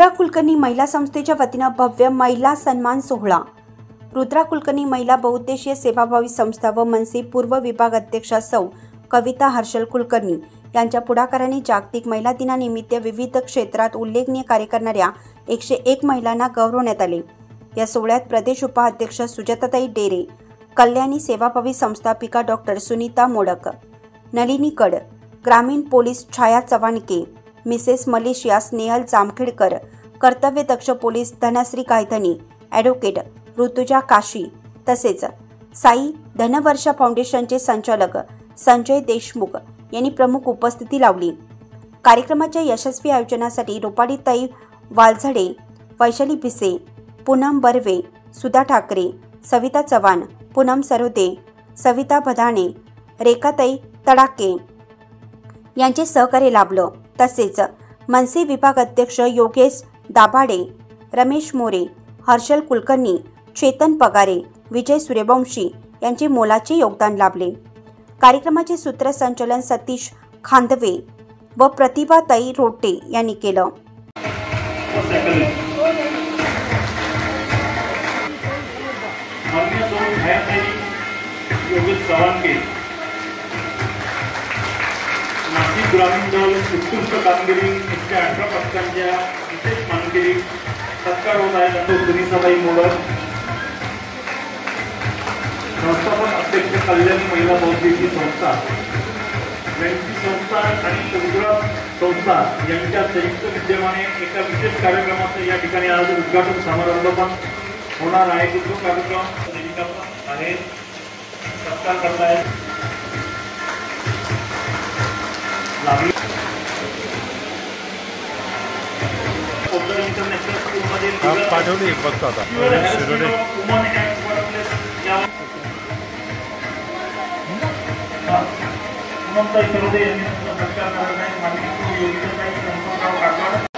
रुद्रा कुलकर्णी महिला संस्थेच्या वतीने भव्य महिला सन्मान सोहळा। रुद्रा कुलकर्णी महिला बहुउद्देशीय सेवाभावी संस्था व मनसे पूर्व विभाग अध्यक्षा सौ कविता हर्षल कुलकर्णी यांच्या पुढाकाराने जागतिक महिला दिनानिमित्त विविध क्षेत्रात उल्लेखनीय कार्य करणाऱ्या 101 महिलांना गौरवण्यात आले। या सोहळ्यात प्रदेश उपाध्यक्ष सुजाताताई डेरे, कल्याणी सेवाभावी संस्थापिका डॉक्टर सुनीता मोडक, नलिनी कड, ग्रामीण police Chhaya Chavhanke, Mrs Malaysia Snehal Jamkhedkar, कर्तव्यदक्ष पोलीस धनश्री गायधनी, ॲडव्होकेट ऋतुजा काशी तसेच साई धनवर्षा फाउंडेशनचे संचालक संजय देशमुख यांनी प्रमुख उपस्थिती लावली। कार्यक्रमाच्या यशस्वी आयोजनासाठी रुपालीताई वालझडे, वैशाली भिसे, पूनम बर्वे, सुधा ठाकरे, सविता चव्हाण, पूनम सरोदे, सविता भदाणे, रेखाताई तडाके यांचे सहकार्य लाभलं। तसेच मनसे विभाग अध्यक्ष योगेश दाभाडे, रमेश मोरे, हर्षल कुलकर्णी, चेतन पगारे, विजय सूर्यवंशी यांचे मोलाचे योगदान लाभले। कार्यक्रमाचे सूत्रसंचालन सतीश खांदवे व प्रतिभाताई रोटे यांनी केलं। नाशिक ग्रामीण दल उत्कृष्ट कामगिरी 118 पथकांच्या विशेष कामगिरी सत्कार होत आहे। डॉक्टर सुनीताताई मोडक, संस्थापक अध्यक्ष कल्याणी महिला बहुउद्देशीय संस्था, यांची संस्था आणि रुद्रा संस्था यांच्या संयुक्त विद्यमाने एका विशेष कार्यक्रमाचं या ठिकाणी आज उद्घाटन समारंभ पण होणार आहे। तो कार्यक्रम आहे सत्कार करतायत इंटरनॅशनल स्कूल मध्ये पाठवले बघतो आता वुमन ॲट वर्कप्लेस या पूनमताई सरोदे यांनी सत्कार करत आहे। माननीय योगिताताई संतोषराव काटवाड।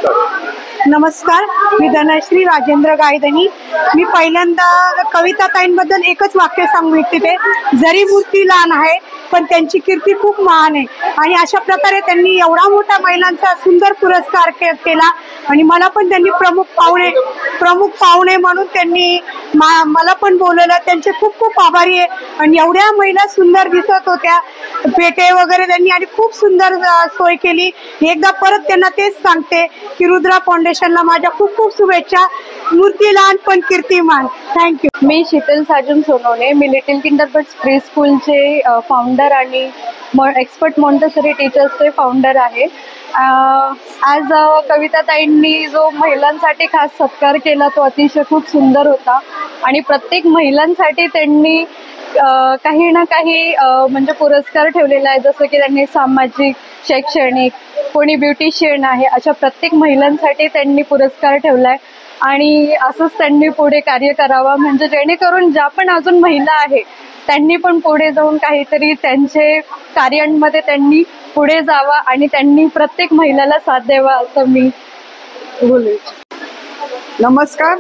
नमस्कार, मी धनश्री राजेंद्र गायधनी। मी पहिल्यांदा कविताताईंबद्दल एकच वाक्य सांगू इच्छिते, जरी मूर्ती लहान आहे पण त्यांची कीर्ती खूप महान आहे आणि अशा प्रकारे त्यांनी एवढा मोठा महिलांचा सुंदर पुरस्कार केला आणि मला पण त्यांनी प्रमुख पाहुणे म्हणून त्यांनी मला पण बोलवलं। त्यांचे खूप खूप आभारी आहे आणि एवढ्या महिला सुंदर दिसत होत्या, पेटे वगैरे त्यांनी आणि खूप सुंदर सोय केली। एकदा परत त्यांना तेच सांगते की रुद्रा फाउंडेशनला माझ्या खूप खूप शुभेच्छा। मूर्ती लहान पण कीर्तिमान। थँक्यू। मी शीतल साजन सोनवणे, मी लिटिल किंडरबर्ड्स प्री स्कूलचे फाउंडर आणि एक्सपर्ट मॉन्टेसरी टीचर्सचे फाउंडर आहे। आज कविताताईंनी जो महिलांसाठी खास सत्कार केला तो अतिशय खूप सुंदर होता आणि प्रत्येक महिलांसाठी त्यांनी काही ना काही म्हणजे पुरस्कार ठेवलेला आहे। जसं की त्यांनी सामाजिक, शैक्षणिक, कोणी ब्युटिशियन आहे, अशा प्रत्येक महिलांसाठी त्यांनी पुरस्कार ठेवलाय आणि असंच त्यांनी पुढे कार्य करावं, म्हणजे जेणेकरून ज्या पण अजून महिला आहे त्यांनी पण पुढे जाऊन काहीतरी त्यांचे कार्यांमध्ये त्यांनी पुढे जावा आणि त्यांनी प्रत्येक महिलाला साथ द्यावा असं मी बोलू। नमस्कार।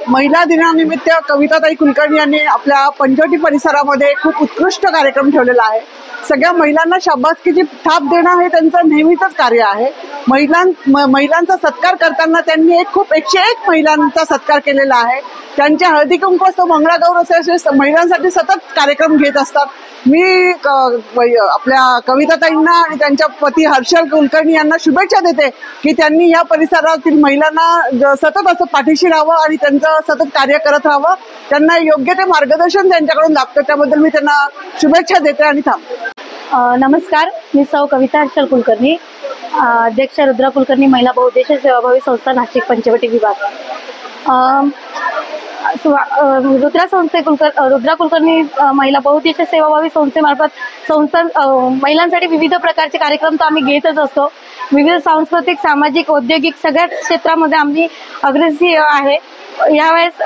महिला दिनानिमित्त कविताताई कुलकर्णी यांनी आपल्या पंचवटी परिसरामध्ये खूप उत्कृष्ट कार्यक्रम ठेवलेला आहे। सगळ्या महिलांना शाबासकीची थाप देणं हे त्यांचं नेहमीचंच कार्य आहे। महिलांचा सत्कार करताना त्यांनी 101 महिलांचा सत्कार केलेला आहे। त्यांच्या हळदी कुंकू, मंगळागौर असे महिलांसाठी सतत कार्यक्रम घेत असतात। मी आपल्या कविताताईंना आणि त्यांच्या पती हर्षल कुलकर्णी यांना शुभेच्छा देते की त्यांनी या परिसरातील महिलांना सतत असं पाठीशी राहावं आणि त्यांचं सतत कार्य करत राहावं। त्यांना योग्य ते मार्गदर्शन त्यांच्याकडून लागतं, त्याबद्दल मी त्यांना शुभेच्छा देते आणि थांबते। नमस्कार, मी सौ कविता हर्षल कुलकर्णी, अध्यक्ष रुद्रा कुलकर्णी महिला बहुउद्देशीय सेवाभावी संस्था नाशिक पंचवटी विभाग। रुद्रा कुलकर्णी महिला बहुउद्देशीय सेवाभावी संस्थेमार्फत महिलांसाठी विविध प्रकारचे कार्यक्रम तर आम्ही घेतच असतो। विविध सांस्कृतिक, सामाजिक, औद्योगिक सगळ्याच क्षेत्रामध्ये आम्ही अग्रेसर आहे। यावेळेस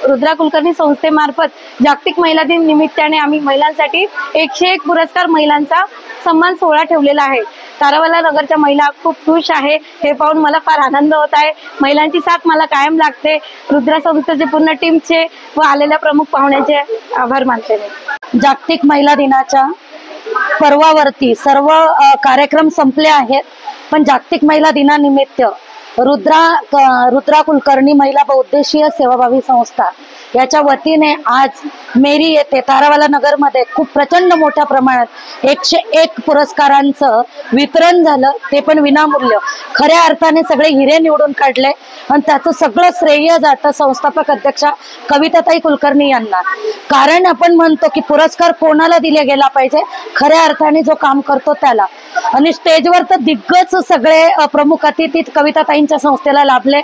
रुद्रा कुलकर्णी संस्थेमार्फत जागतिक महिला दिन निमित्ताने आम्ही महिलांसाठी 101 पुरस्कार महिलांचा सन्मान सोहळा ठेवलेला आहे। तारावाला नगरच्या महिला खूप खुश आहे, हे पाहून मला फार आनंद होत आहे। महिलांची साथ मला कायम लागते। रुद्रा संस्थेचे पूर्ण टीमचे व आलेल्या प्रमुख पाहुण्यांचे आभार मानते। जागतिक महिला दिनाच्या पर्वावरती सर्व कार्यक्रम संपले आहेत पण जागतिक महिला दिनानिमित्त रुद्रा कुलकर्णी महिला बहुउद्देशीय सेवाभावी संस्था याच्या वतीने आज मेरी येथे तारावाला नगरमध्ये खूप प्रचंड मोठ्या प्रमाणात 101 पुरस्कारांचं वितरण झालं, ते पण विनामूल्य. खऱ्या अर्थाने सगळे हिरे निवडून काढले आणि त्याचं सगळं श्रेय जातं संस्थापक अध्यक्षा कविताताई कुलकर्णी यांना. कारण आपण म्हणतो की पुरस्कार कोणाला दिला गेला पाहिजे, खऱ्या अर्थाने जो काम करतो त्याला. आणि स्टेजवर तर दिग्गज सगळे प्रमुख अतिथी कविताताईंच्या संस्थेला लाभले.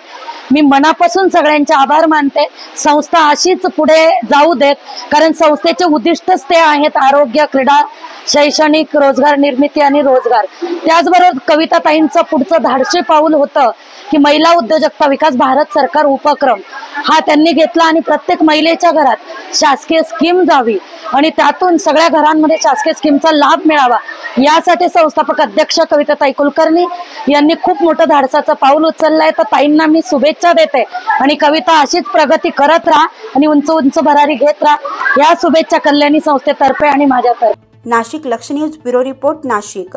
मी मनापासून सगळ्यांचे आभार मानते. संस्था अशीच पुढे जाऊ देत, कारण संस्थेचे उद्दिष्टच ते आहेत आरोग्य, क्रीडा, शैक्षणिक, रोजगार निर्मिती आणि रोजगार. त्याचबरोबर कविताताईंचं पुढचं धाडसी पाऊल होतं की महिला उद्योजकता विकास भारत सरकार उपक्रम हा त्यांनी घेतला आणि प्रत्येक महिलेच्या घरात शासकीय स्कीम जावी आणि त्यातून सगळ्या घरांमध्ये शासकीय स्कीमचा लाभ मिळावा, यासाठी संस्थापक अध्यक्ष कविताताई कुलकर्णी यांनी खूप मोठं धाडसाचं पाऊल उचललंय. तर ताईंना मी शुभेच्छा देते आणि कविता अशीच प्रगती करत राहा आणि उंच उंच भरारी घेत राहा, या शुभेच्छा कल्याणी संस्थेतर्फे आणि माझ्यातर्फे. नाशिक लक्ष न्यूज ब्युरो रिपोर्ट, नाशिक.